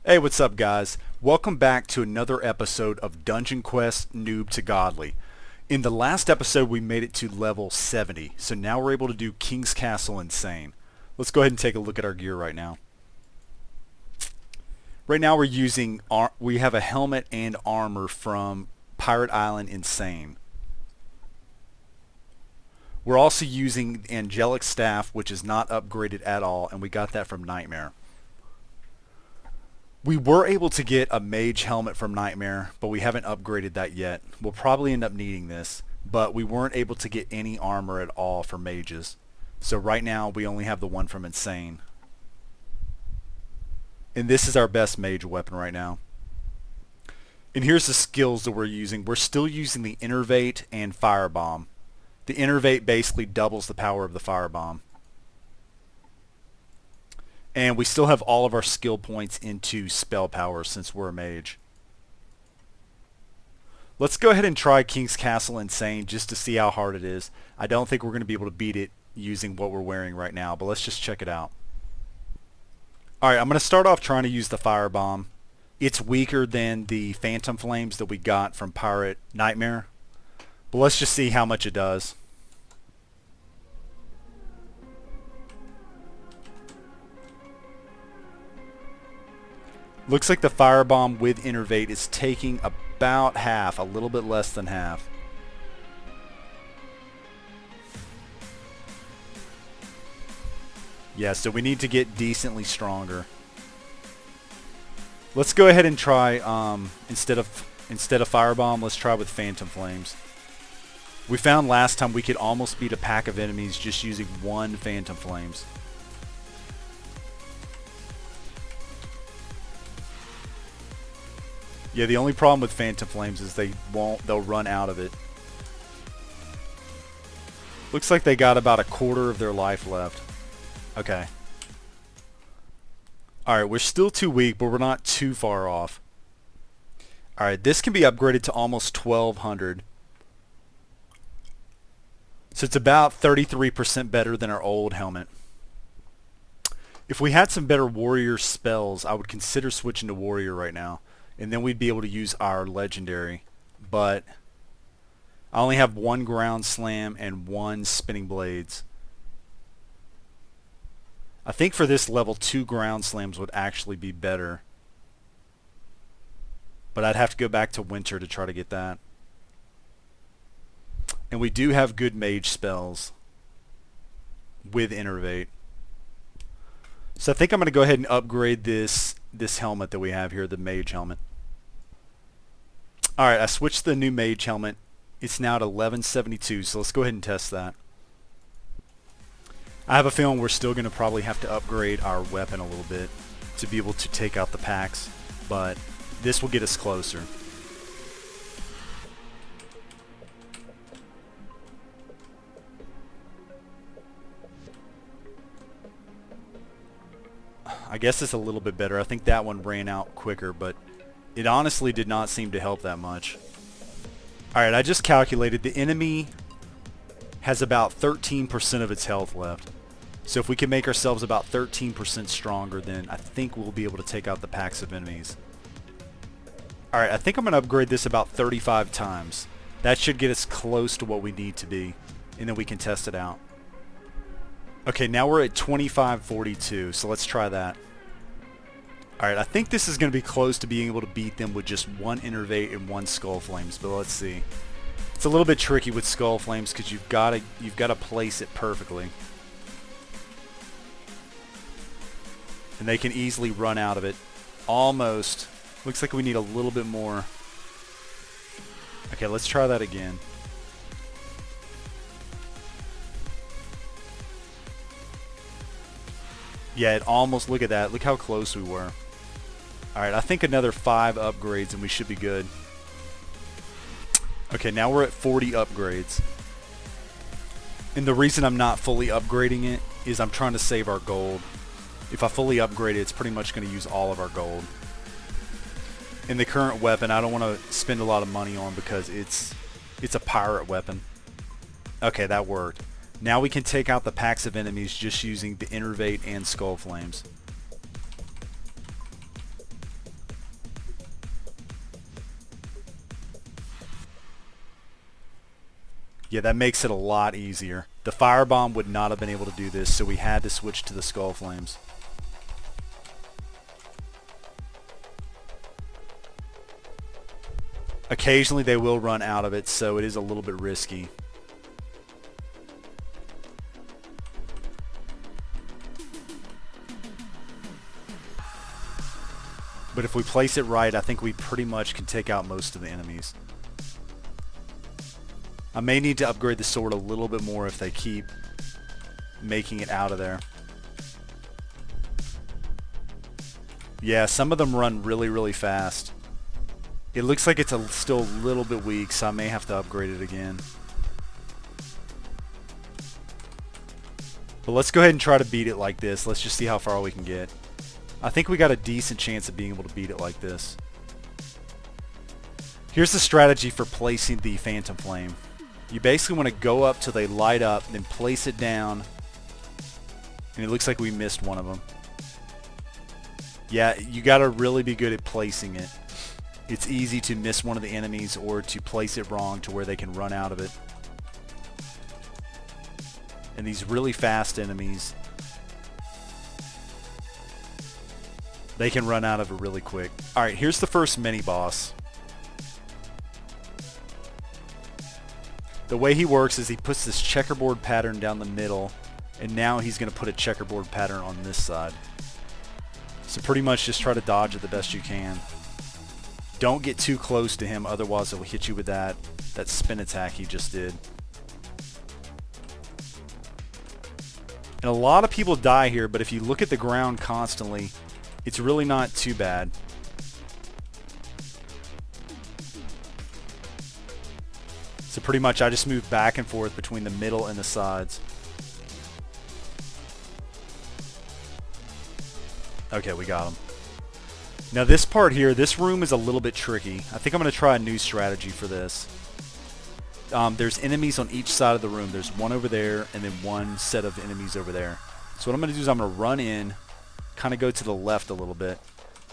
Hey, what's up guys? Welcome back to another episode of Dungeon Quest Noob to Godly. In the last episode we made it to level 70, so now we're able to do King's Castle Insane. Let's go ahead and take a look at our gear right now. Right now we have a helmet and armor from Pirate Island Insane. We're also using Angelic Staff, which is not upgraded at all, and we got that from Nightmare. We were able to get a mage helmet from Nightmare, but we haven't upgraded that yet. We'll probably end up needing this, but we weren't able to get any armor at all for mages. So right now we only have the one from Insane. And this is our best mage weapon right now. And here's the skills that we're using. We're still using the Innervate and Firebomb. The Innervate basically doubles the power of the Firebomb. And we still have all of our skill points into spell power since we're a mage. Let's go ahead and try King's Castle Insane just to see how hard it is. I don't think we're going to be able to beat it using what we're wearing right now, but let's just check it out. Alright, I'm going to start off trying to use the Firebomb. It's weaker than the Phantom Flames that we got from Pirate Nightmare, but let's just see how much it does. Looks like the Firebomb with Innervate is taking about half, a little bit less than half. Yeah, so we need to get decently stronger. Let's go ahead and try, instead of Firebomb, let's try with Phantom Flames. We found last time we could almost beat a pack of enemies just using one Phantom Flames. Yeah, the only problem with Phantom Flames is they'll run out of it. Looks like they got about a quarter of their life left. Okay. Alright, we're still too weak, but we're not too far off. Alright, this can be upgraded to almost 1200. So it's about 33% better than our old helmet. If we had some better warrior spells, I would consider switching to warrior right now. And then we'd be able to use our legendary, but I only have one ground slam and one spinning blades. I think for this level 2 ground slams would actually be better, but I'd have to go back to winter to try to get that. And we do have good mage spells with Innervate. So I think I'm going to go ahead and upgrade this helmet that we have here, the mage helmet. Alright, I switched the new mage helmet. It's now at 1172, so let's go ahead and test that. I have a feeling we're still going to probably have to upgrade our weapon a little bit to be able to take out the packs, but this will get us closer. I guess it's a little bit better. I think that one ran out quicker, but it honestly did not seem to help that much. Alright, I just calculated the enemy has about 13% of its health left. So if we can make ourselves about 13% stronger, then I think we'll be able to take out the packs of enemies. Alright, I think I'm going to upgrade this about 35 times. That should get us close to what we need to be, and then we can test it out. Okay, now we're at 2542, so let's try that. Alright, I think this is going to be close to being able to beat them with just one Innervate and one Skull Flames, but let's see. It's a little bit tricky with Skull Flames because you've got to place it perfectly. And they can easily run out of it. Almost. Looks like we need a little bit more. Okay, let's try that again. Yeah, it almost, look at that. Look how close we were. Alright, I think another 5 upgrades and we should be good. Okay, now we're at 40 upgrades. And the reason I'm not fully upgrading it is I'm trying to save our gold. If I fully upgrade it, it's pretty much going to use all of our gold. And the current weapon, I don't want to spend a lot of money on because it's a pirate weapon. Okay, that worked. Now we can take out the packs of enemies just using the Innervate and Skull Flames. Yeah, that makes it a lot easier. The firebomb would not have been able to do this, so we had to switch to the skull flames. Occasionally they will run out of it, so it is a little bit risky. But if we place it right, I think we pretty much can take out most of the enemies. I may need to upgrade the sword a little bit more if they keep making it out of there. Yeah, some of them run really, really fast. It looks like it's still a little bit weak, so I may have to upgrade it again. But let's go ahead and try to beat it like this. Let's just see how far we can get. I think we got a decent chance of being able to beat it like this. Here's the strategy for placing the Phantom Flame. You basically want to go up till they light up, then place it down. And it looks like we missed one of them. Yeah, you got to really be good at placing it. It's easy to miss one of the enemies or to place it wrong to where they can run out of it. And these really fast enemies, they can run out of it really quick. Alright, here's the first mini-boss. The way he works is he puts this checkerboard pattern down the middle, and now he's going to put a checkerboard pattern on this side. So pretty much just try to dodge it the best you can. Don't get too close to him, otherwise it will hit you with that spin attack he just did. And a lot of people die here, but if you look at the ground constantly, it's really not too bad. So pretty much I just move back and forth between the middle and the sides. Okay, we got him. Now this part here, this room is a little bit tricky. I think I'm going to try a new strategy for this. There's enemies on each side of the room. There's one over there and then one set of enemies over there. So what I'm going to do is I'm going to run in, kind of go to the left a little bit.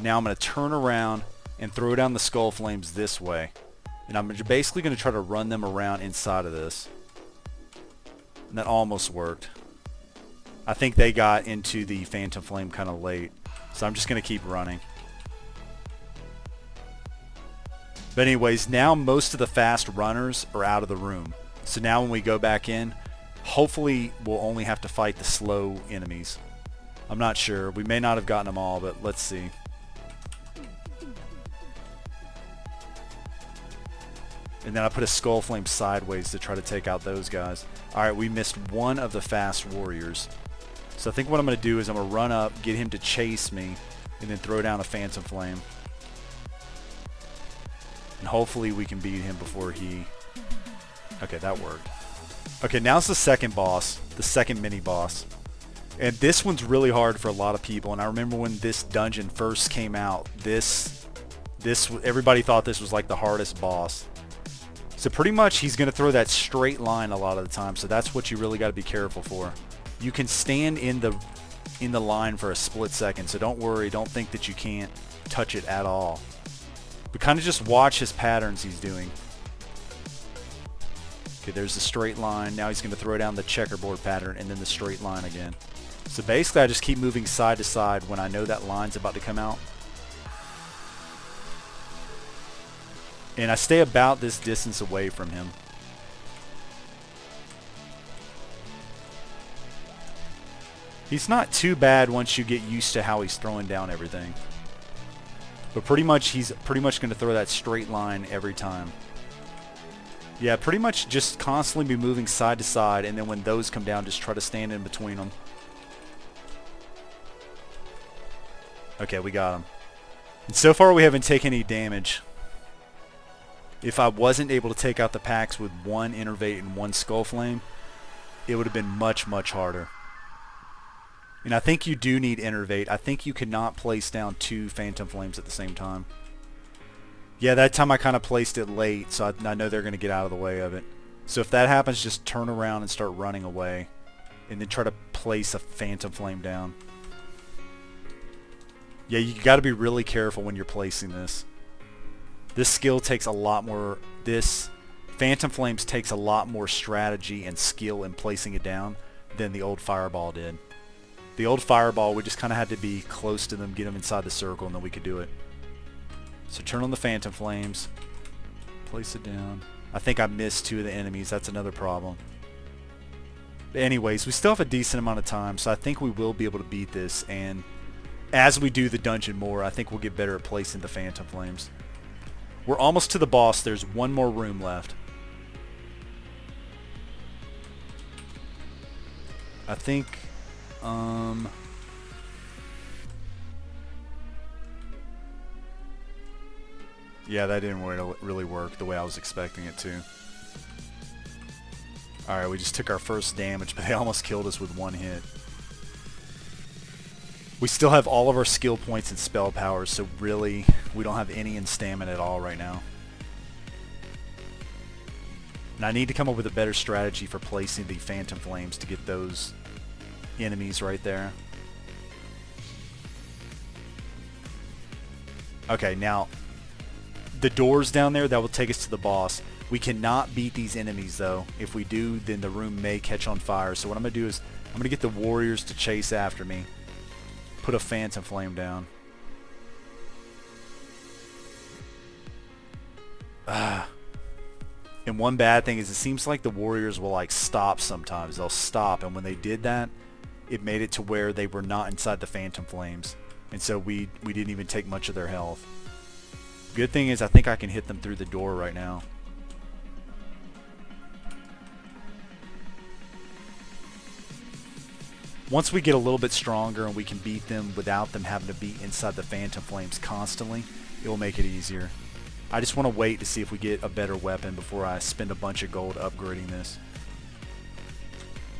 Now I'm going to turn around and throw down the skull flames this way. And I'm basically going to try to run them around inside of this. And that almost worked. I think they got into the Phantom Flame kind of late. So I'm just going to keep running. But anyways, now most of the fast runners are out of the room. So now when we go back in, hopefully we'll only have to fight the slow enemies. I'm not sure. We may not have gotten them all, but let's see. And then I put a skull flame sideways to try to take out those guys. Alright, we missed one of the fast warriors. So I think what I'm going to do is I'm going to run up, get him to chase me, and then throw down a Phantom Flame. And hopefully we can beat him before he... Okay, that worked. Okay, now's the second boss, the second mini-boss. And this one's really hard for a lot of people. And I remember when this dungeon first came out, everybody thought this was like the hardest boss. So pretty much he's going to throw that straight line a lot of the time. So that's what you really got to be careful for. You can stand in the line for a split second. So don't worry. Don't think that you can't touch it at all. But kind of just watch his patterns he's doing. Okay, there's the straight line. Now he's going to throw down the checkerboard pattern and then the straight line again. So basically I just keep moving side to side when I know that line's about to come out. And I stay about this distance away from him. He's not too bad once you get used to how he's throwing down everything. But pretty much he's going to throw that straight line every time. Yeah, pretty much just constantly be moving side to side, and then when those come down, just try to stand in between them. Okay, we got him. And so far we haven't taken any damage. If I wasn't able to take out the packs with one Innervate and one Skull Flame, it would have been much, much harder. And I think you do need Innervate. I think you cannot place down two Phantom Flames at the same time. Yeah, that time I kind of placed it late, so I know they're going to get out of the way of it. So if that happens, just turn around and start running away. And then try to place a Phantom Flame down. Yeah, you got to be really careful when you're placing this. This skill takes a lot more... This Phantom Flames takes a lot more strategy and skill in placing it down than the old Fireball did. The old Fireball, we just kind of had to be close to them, get them inside the circle, and then we could do it. So turn on the Phantom Flames, place it down. I think I missed 2 of the enemies. That's another problem. But anyways, we still have a decent amount of time, so I think we will be able to beat this. And as we do the dungeon more, I think we'll get better at placing the Phantom Flames. We're almost to the boss. There's one more room left. I think, yeah, that didn't really work the way I was expecting it to. Alright, we just took our first damage, but they almost killed us with 1 hit. We still have all of our skill points and spell powers, so really, we don't have any in stamina at all right now. And I need to come up with a better strategy for placing the Phantom Flames to get those enemies right there. Okay, now, the doors down there, that will take us to the boss. We cannot beat these enemies, though. If we do, then the room may catch on fire. So what I'm going to do is, I'm going to get the warriors to chase after me. Put a Phantom Flame down. And one bad thing is it seems like the warriors will like stop sometimes. They'll stop, and when they did that, it made it to where they were not inside the Phantom Flames. And so we didn't even take much of their health. Good thing is I think I can hit them through the door right now. Once we get a little bit stronger and we can beat them without them having to be inside the Phantom Flames constantly, it will make it easier. I just want to wait to see if we get a better weapon before I spend a bunch of gold upgrading this.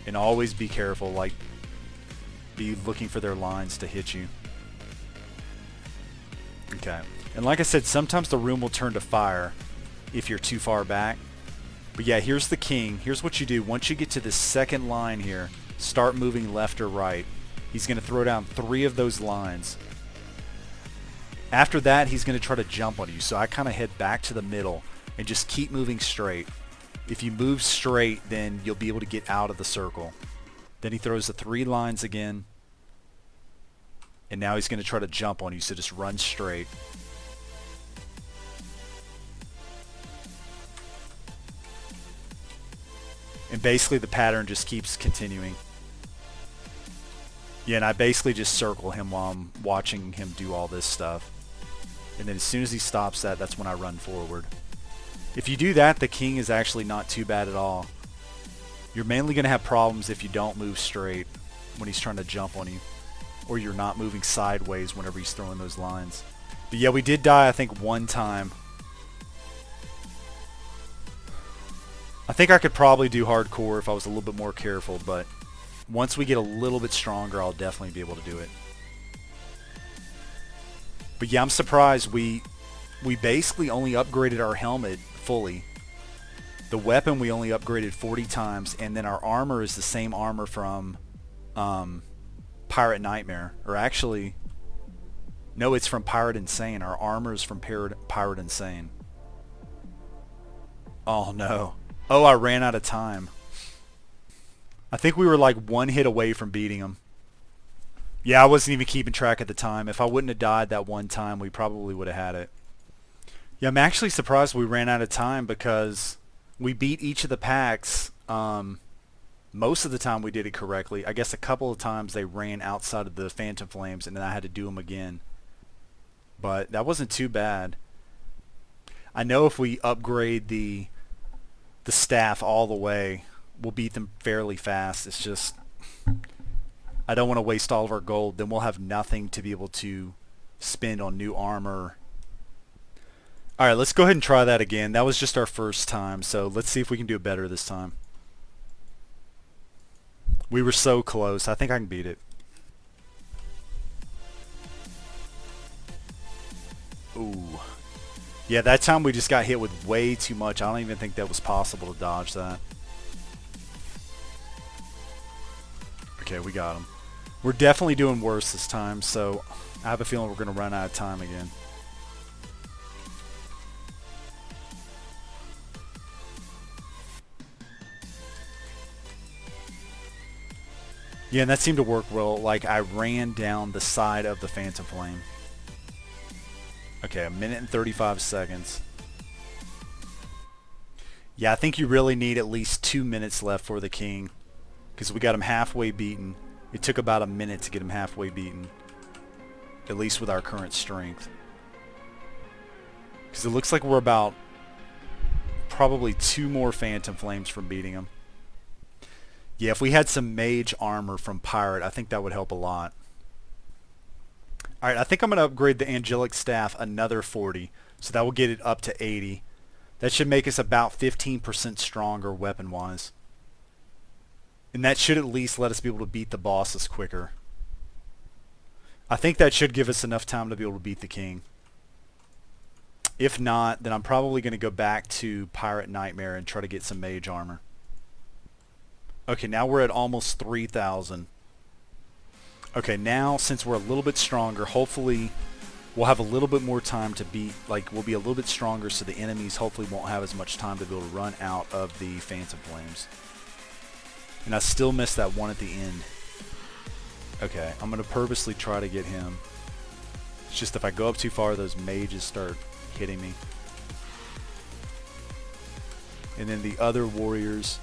And always be careful, like, be looking for their lines to hit you. Okay. And like I said, sometimes the room will turn to fire if you're too far back. But yeah, here's the king. Here's what you do. Once you get to the second line here, start moving left or right. He's going to throw down 3 of those lines. After that, he's going to try to jump on you. So I kind of head back to the middle and just keep moving straight. If you move straight, then you'll be able to get out of the circle. Then he throws the 3 lines again. And now he's going to try to jump on you, so just run straight. And basically the pattern just keeps continuing. Yeah, and I basically just circle him while I'm watching him do all this stuff. And then as soon as he stops that, that's when I run forward. If you do that, the king is actually not too bad at all. You're mainly going to have problems if you don't move straight when he's trying to jump on you. Or you're not moving sideways whenever he's throwing those lines. But yeah, we did die, I think, 1 time. I think I could probably do hardcore if I was a little bit more careful, but once we get a little bit stronger, I'll definitely be able to do it. But yeah, I'm surprised we basically only upgraded our helmet fully. The weapon we only upgraded 40 times, and then our armor is the same armor from Pirate Nightmare. Or actually, no, it's from Pirate Insane. Our armor is from Pirate Insane. Oh no. Oh, I ran out of time. I think we were like 1 hit away from beating him. Yeah, I wasn't even keeping track at the time. If I wouldn't have died that 1 time, we probably would have had it. Yeah, I'm actually surprised we ran out of time because we beat each of the packs. Most of the time we did it correctly. I guess a couple of times they ran outside of the Phantom Flames and then I had to do them again. But that wasn't too bad. I know if we upgrade the staff all the way, we'll beat them fairly fast. It's just, I don't want to waste all of our gold. Then we'll have nothing to be able to spend on new armor. Alright, let's go ahead and try that again. That was just our first time, so let's see if we can do it better this time. We were so close. I think I can beat it. Ooh. Yeah, that time we just got hit with way too much. I don't even think that was possible to dodge that. Okay, we got him. We're definitely doing worse this time, so I have a feeling we're going to run out of time again. Yeah, and that seemed to work well. Like, I ran down the side of the Phantom Flame. Okay, 1 minute and 35 seconds. Yeah, I think you really need at least 2 minutes left for the king, because we got him halfway beaten. It took about a minute to get him halfway beaten, at least with our current strength. Because it looks like we're about probably 2 more Phantom Flames from beating him. Yeah, if we had some mage armor from Pirate, I think that would help a lot. Alright, I think I'm going to upgrade the Angelic Staff another 40, so that will get it up to 80. That should make us about 15% stronger weapon-wise. And that should at least let us be able to beat the bosses quicker. I think that should give us enough time to be able to beat the king. If not, then I'm probably going to go back to Pirate Nightmare and try to get some mage armor. Okay, now we're at almost 3,000. Okay, now since we're a little bit stronger, hopefully we'll have a little bit more time to beat, like we'll be a little bit stronger so the enemies hopefully won't have as much time to be able to run out of the Phantom Flames. And I still missed that one at the end. Okay, I'm going to purposely try to get him. It's just if I go up too far, those mages start hitting me. And then the other warriors.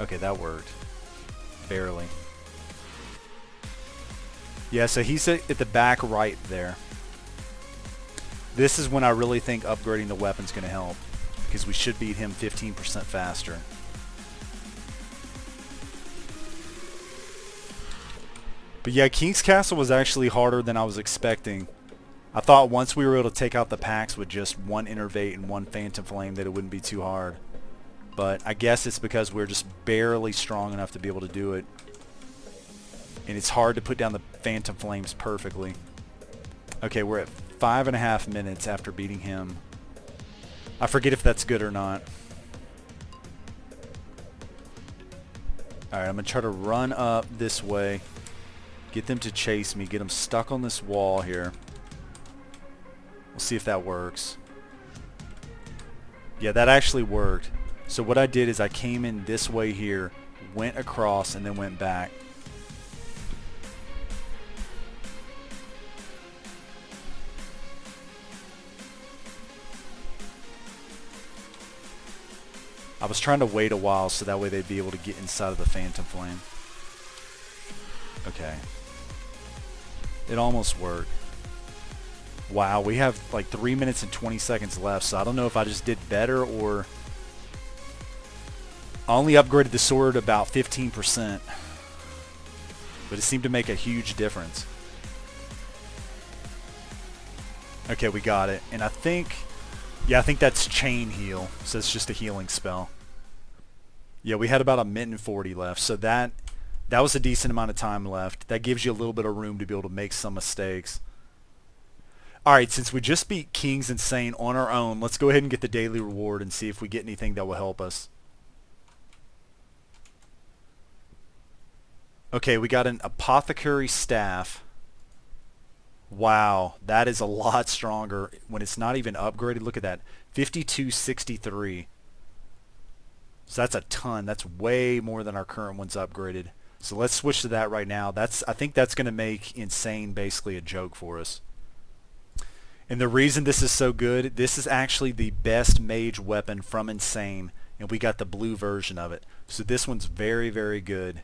Okay, that worked. Barely. Yeah, so he's at the back right there. This is when I really think upgrading the weapon's going to help, because we should beat him 15% faster. But yeah, King's Castle was actually harder than I was expecting. I thought once we were able to take out the packs with just one Innervate and one Phantom Flame that it wouldn't be too hard. But I guess it's because we're just barely strong enough to be able to do it. And it's hard to put down the Phantom Flames perfectly. Okay, we're at 5.5 minutes after beating him. I forget if that's good or not. Alright, I'm going to try to run up this way. Get them to chase me. Get them stuck on this wall here. We'll see if that works. Yeah, that actually worked. So what I did is I came in this way here, went across, and then went back. I was trying to wait a while so that way they'd be able to get inside of the Phantom Flame. Okay. It almost worked. Wow, we have like 3 minutes and 20 seconds left, so I don't know if I just did better or... I only upgraded the sword about 15%, but it seemed to make a huge difference. Okay, we got it. And I think... yeah, I think that's Chain Heal, so it's just a healing spell. Yeah, we had about 1 minute and 40 left, so that was a decent amount of time left. That gives you a little bit of room to be able to make some mistakes. Alright, since we just beat King's Insane on our own, let's go ahead and get the daily reward and see if we get anything that will help us. Okay, we got an Apothecary Staff. Wow, that is a lot stronger when it's not even upgraded. Look at that, 5263. So that's a ton. That's way more than our current one's upgraded. So let's switch to that right now. I think that's going to make Insane basically a joke for us. And the reason this is so good, this is actually the best mage weapon from Insane, and we got the blue version of it. So this one's very, very good.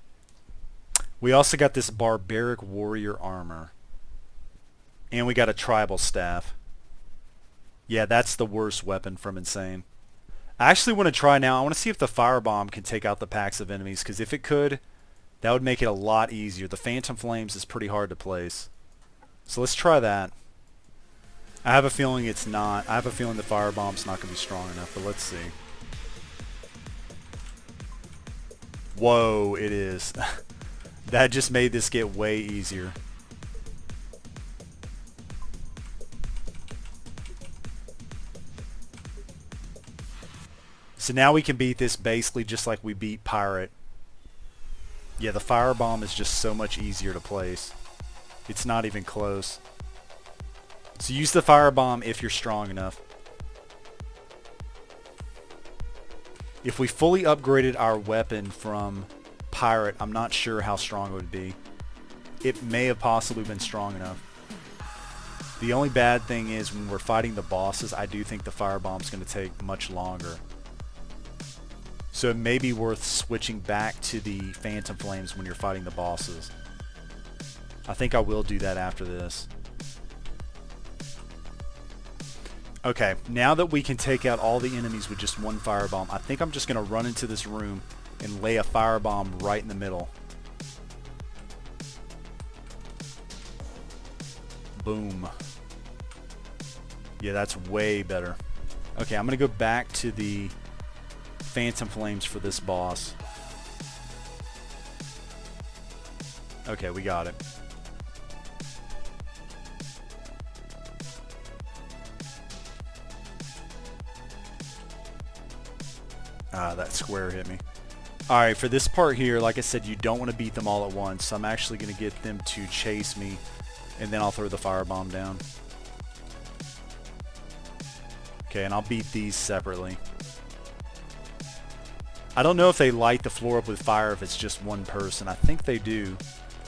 We also got this Barbaric Warrior Armor. And we got a Tribal Staff. Yeah, that's the worst weapon from Insane. I actually want to try now. I want to see if the Firebomb can take out the packs of enemies, because if it could, that would make it a lot easier. The Phantom Flames is pretty hard to place. So let's try that. I have a feeling it's not. I have a feeling the Firebomb's not going to be strong enough, but let's see. Whoa, it is. That just made this get way easier. So now we can beat this basically just like we beat Pirate. Yeah, the Firebomb is just so much easier to place. It's not even close. So use the Firebomb if you're strong enough. If we fully upgraded our weapon from pirate, I'm not sure how strong it would be. It may have possibly been strong enough. The only bad thing is when we're fighting the bosses, I do think the firebomb's going to take much longer. So it may be worth switching back to the Phantom Flames when you're fighting the bosses. I think I will do that after this. Okay, now that we can take out all the enemies with just one firebomb, I think I'm just going to run into this room and lay a firebomb right in the middle. Boom. Yeah, that's way better. Okay, I'm going to go back to the Phantom Flames for this boss. Okay, we got it. Ah, that square hit me. Alright, for this part here, like I said, you don't want to beat them all at once. So I'm actually going to get them to chase me, and then I'll throw the firebomb down. Okay, and I'll beat these separately. I don't know if they light the floor up with fire if it's just one person. I think they do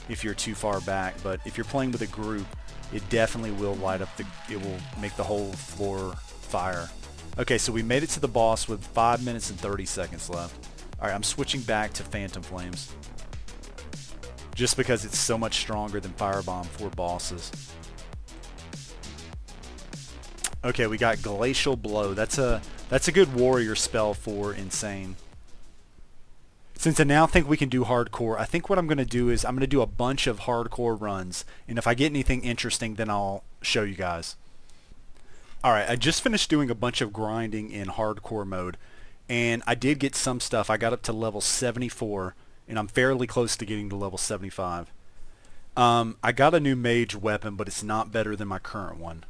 if you're too far back, but if you're playing with a group, it definitely will light up it will make the whole floor fire. Okay, so we made it to the boss with 5 minutes and 30 seconds left. Alright, I'm switching back to Phantom Flames. Just because it's so much stronger than Firebomb for bosses. Okay, we got Glacial Blow. That's a good warrior spell for Insane. Since I now think we can do hardcore, I think what I'm going to do is I'm going to do a bunch of hardcore runs. And if I get anything interesting, then I'll show you guys. Alright, I just finished doing a bunch of grinding in hardcore mode, and I did get some stuff. I got up to level 74, and I'm fairly close to getting to level 75. I got a new mage weapon, but it's not better than my current one.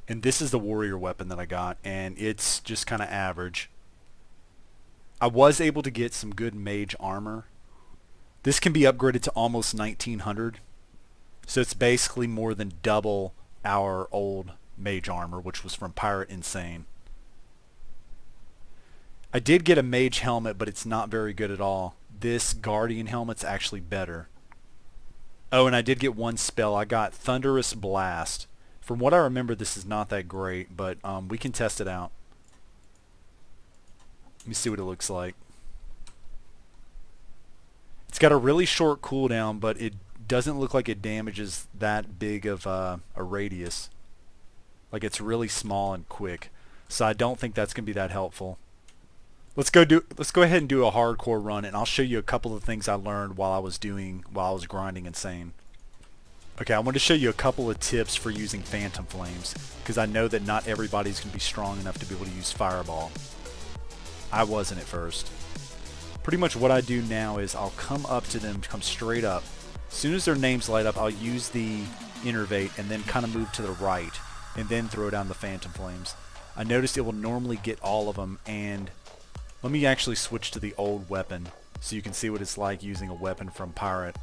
And this is the warrior weapon that I got, and it's just kind of average. I was able to get some good mage armor. This can be upgraded to almost 1900, so it's basically more than double our old mage armor, which was from Pirate Insane. I did get a mage helmet, but it's not very good at all. This guardian helmet's actually better. Oh, and I did get one spell. I got Thunderous Blast. From what I remember, this is not that great, but we can test it out. Let me see what it looks like. It's got a really short cooldown, but it doesn't look like it damages that big of a radius. Like, it's really small and quick, so I don't think that's gonna be that helpful. Let's go ahead and do a hardcore run, and I'll show you a couple of things I learned while I was grinding Insane. Okay, I want to show you a couple of tips for using Phantom Flames, because I know that not everybody's gonna be strong enough to be able to use Fireball. I wasn't at first. Pretty much what I do now is I'll come up to them, come straight up. As soon as their names light up, I'll use the Innervate and then kind of move to the right, and then throw down the Phantom Flames. I noticed it will normally get all of them, and let me actually switch to the old weapon so you can see what it's like using a weapon from Pirate.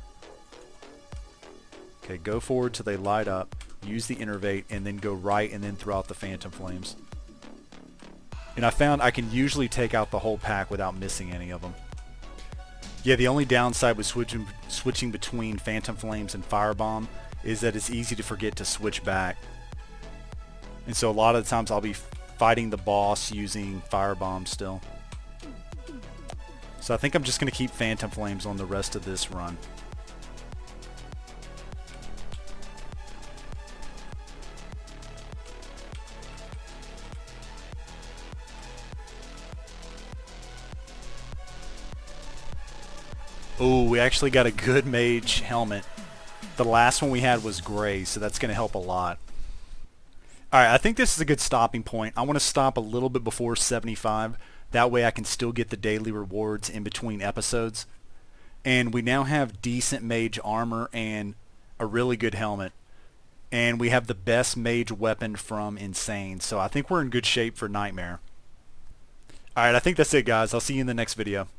Okay, go forward till they light up, use the Innervate, and then go right and then throw out the Phantom Flames. And I found I can usually take out the whole pack without missing any of them. Yeah, the only downside with switching between Phantom Flames and Firebomb is that it's easy to forget to switch back. And so a lot of the times I'll be fighting the boss using Firebomb still. So I think I'm just going to keep Phantom Flames on the rest of this run. Oh, we actually got a good mage helmet. The last one we had was gray, so that's going to help a lot. Alright, I think this is a good stopping point. I want to stop a little bit before 75. That way I can still get the daily rewards in between episodes. And we now have decent mage armor and a really good helmet. And we have the best mage weapon from Insane. So I think we're in good shape for Nightmare. Alright, I think that's it, guys. I'll see you in the next video.